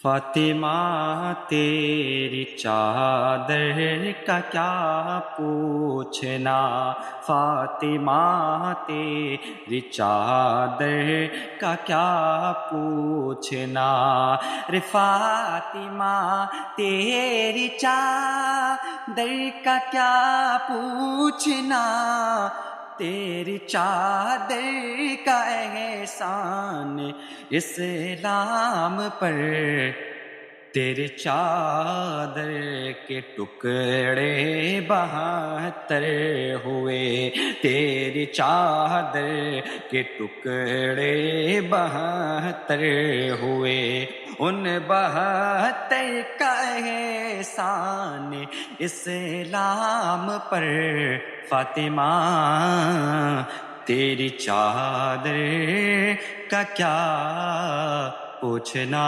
فاطمہ تیری چادر کا کیا پوچھنا، فاطمہ تیری چادر کا کیا پوچھنا، رے فاطمہ تیری چادر کا کیا پوچھنا، تیری چادر کا احسان اسلام پر، تیرے چادر کے ٹکڑے 72 ہوئے، تیری چادر کے ٹکڑے 72 ہوئے، ان 72 کا احسان اسلام پر، فاطمہ تیری چادر کا کیا پوچھنا۔